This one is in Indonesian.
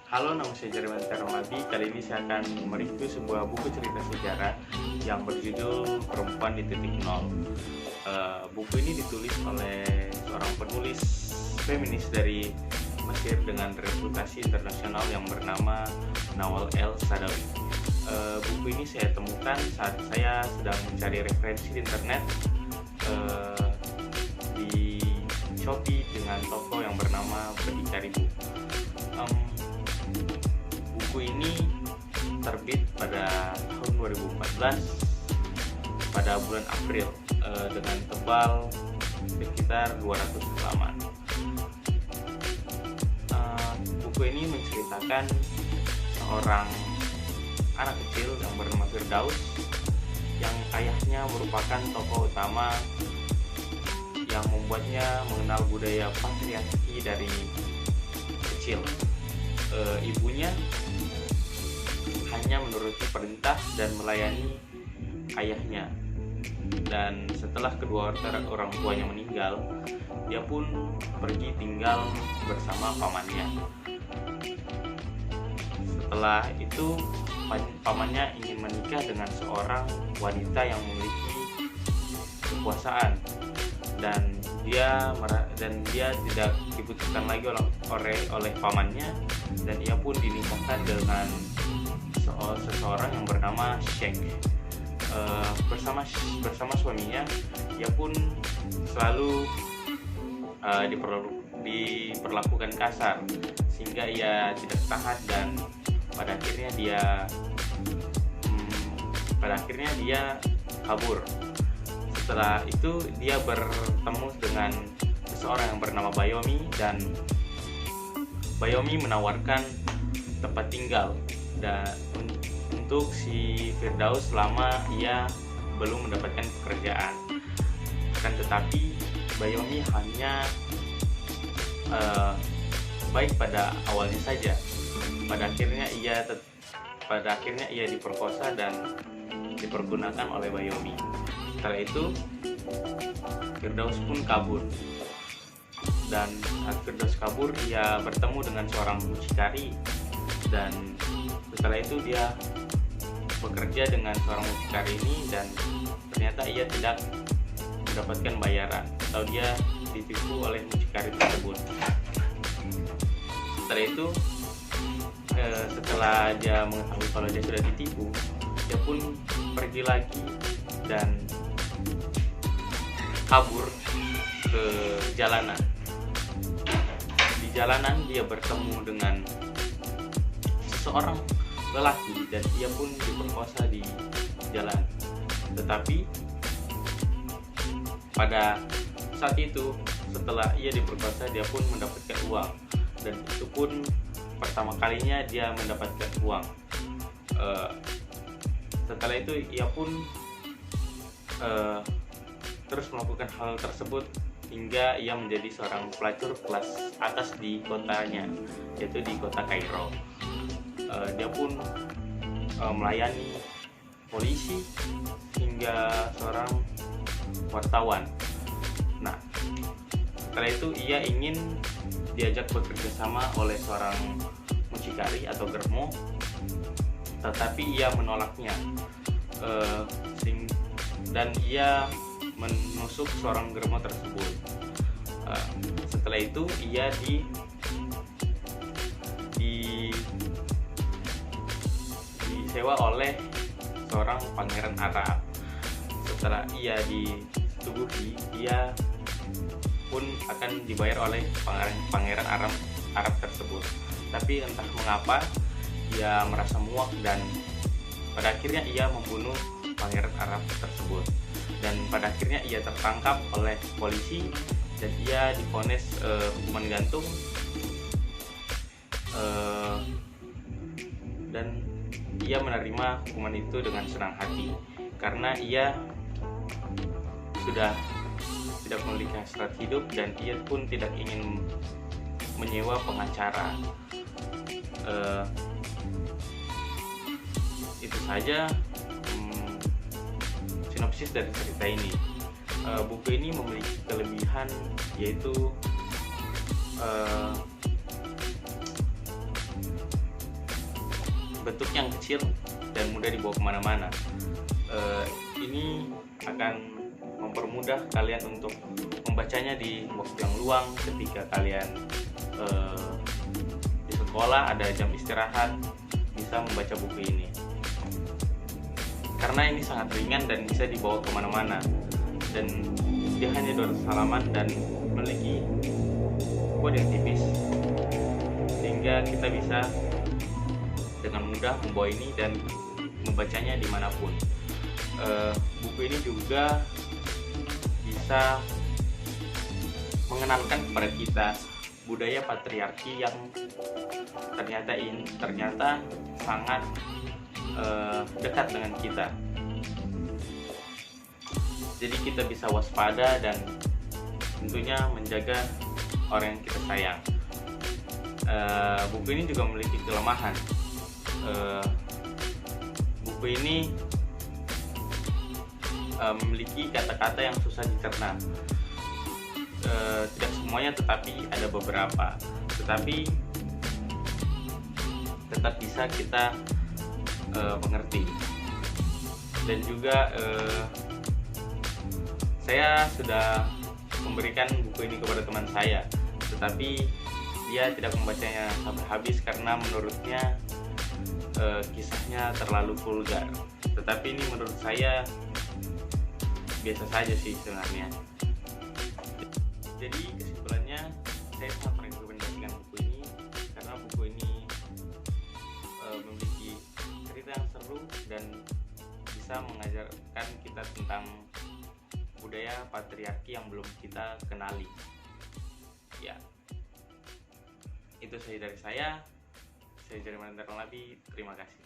Halo, nama saya Jeremy Termadi. Kali ini saya akan mereview sebuah buku cerita sejarah yang berjudul Perempuan di Titik Nol. Buku ini ditulis oleh seorang penulis feminis dari Mesir dengan reputasi internasional yang bernama Nawal El-Saadawi. Buku ini saya temukan saat saya sedang mencari referensi di internet di Shopee dengan toko yang bernama Berdikari Buku. Buku ini terbit pada tahun 2014 pada bulan April dengan tebal sekitar 200 halaman. Buku ini menceritakan seorang anak kecil yang bernama Firdaus yang ayahnya merupakan tokoh utama yang membuatnya mengenal budaya patriarki dari kecil. Ibunya hanya menuruti perintah dan melayani ayahnya, dan setelah kedua orang tuanya meninggal, dia pun pergi tinggal bersama pamannya. Setelah itu pamannya ingin menikah dengan seorang wanita yang memiliki kekuasaan, dan dia tidak dibutuhkan lagi oleh pamannya, dan ia pun dinikahkan dengan seseorang yang bernama Sheikh. Bersama suaminya, ia pun selalu diperlakukan kasar sehingga ia tidak tahan, dan pada akhirnya dia kabur. Setelah itu dia bertemu dengan seseorang yang bernama Bayomi, dan Bayomi menawarkan tempat tinggal untuk si Firdaus selama ia belum mendapatkan pekerjaan. Akan tetapi Bayomi hanya baik pada awalnya saja. Pada akhirnya ia diperkosa dan dipergunakan oleh Bayomi. Setelah itu Firdaus pun kabur, dan saat Firdaus kabur ia bertemu dengan seorang mucikari, dan setelah itu dia bekerja dengan seorang mucikari ini, dan ternyata ia tidak mendapatkan bayaran atau dia ditipu oleh mucikari tersebut. Setelah itu setelah dia mengetahui kalau dia sudah ditipu, dia pun pergi lagi dan kabur ke jalanan. Di jalanan dia bertemu dengan seseorang lelaki, dan ia pun diperkosa di jalan. Tetapi pada saat itu, setelah ia diperkosa, dia pun mendapatkan uang, dan itu pun pertama kalinya dia mendapatkan uang. Setelah itu ia pun terus melakukan hal tersebut hingga ia menjadi seorang pelacur kelas atas di kotanya, yaitu di kota Kairo. Dia pun melayani polisi hingga seorang wartawan. Nah, setelah itu ia ingin diajak bekerja sama oleh seorang mucikari atau germo, tetapi ia menolaknya, dan ia menusuk seorang germo tersebut. Setelah itu ia disewa oleh seorang pangeran Arab. Setelah ia ditubuhi, ia pun akan dibayar oleh pangeran Arab tersebut. Tapi entah mengapa ia merasa muak, dan pada akhirnya ia membunuh pangeran Arab tersebut. Dan pada akhirnya ia tertangkap oleh polisi, dan ia divonis hukuman gantung, dan ia menerima hukuman itu dengan senang hati karena ia sudah tidak memiliki hasrat hidup, dan ia pun tidak ingin menyewa pengacara. Itu saja sinopsis dari cerita ini. Buku ini memiliki kelebihan, yaitu bentuknya yang kecil dan mudah dibawa kemana-mana. Ini akan mempermudah kalian untuk membacanya di waktu yang luang ketika kalian di sekolah ada jam istirahat, bisa membaca buku ini karena ini sangat ringan dan bisa dibawa kemana-mana, dan dia hanya 200 halaman dan memiliki kode yang tipis sehingga kita bisa dengan mudah membawa ini dan membacanya dimanapun. Buku ini juga bisa mengenalkan kepada kita budaya patriarki yang ternyata sangat dekat dengan kita. Jadi kita bisa waspada dan tentunya menjaga orang yang kita sayang. Buku ini juga memiliki kelemahan. Buku ini memiliki kata-kata yang susah dicerna. Tidak semuanya, tetapi ada beberapa. Tetapi tetap bisa kita mengerti. Dan juga saya sudah memberikan buku ini kepada teman saya, tetapi dia tidak membacanya sampai habis karena menurutnya kisahnya terlalu vulgar. Tetapi ini menurut saya biasa saja sih sebenarnya. Jadi kesimpulannya, saya sangat merekomendasikan buku ini karena buku ini memiliki cerita yang seru dan bisa mengajarkan kita tentang budaya patriarki yang belum kita kenali. Ya, itu saja dari saya. Saya Jerman Terlabi. Terima kasih.